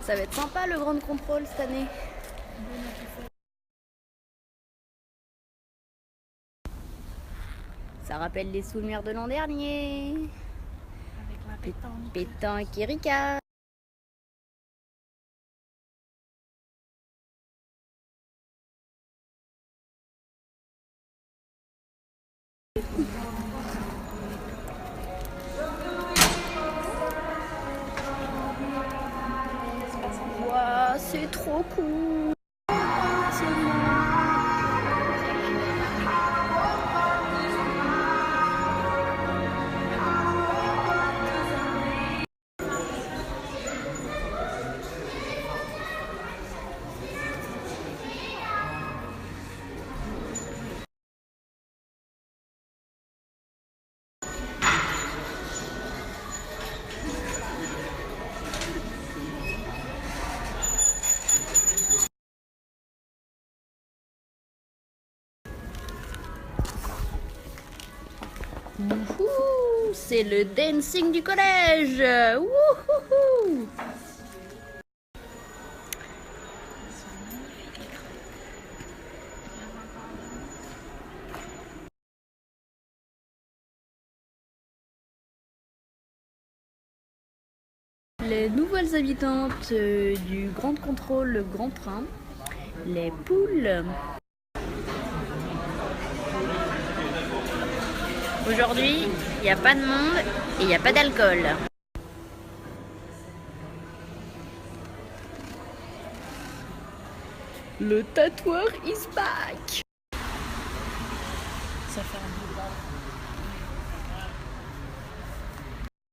Ça va être sympa le grand contrôle cette année. Ça rappelle les souvenirs de l'an dernier. Avec la pétanque. Pétanque et Ricard. Waouh, c'est trop cool. Wouhou, c'est le dancing du collège. Wouhou. Les nouvelles habitantes du Grand Contrôle, le Grand Train, les poules. Aujourd'hui, il n'y a pas de monde et il n'y a pas d'alcool. Le tatoueur is back. Ça fait un bout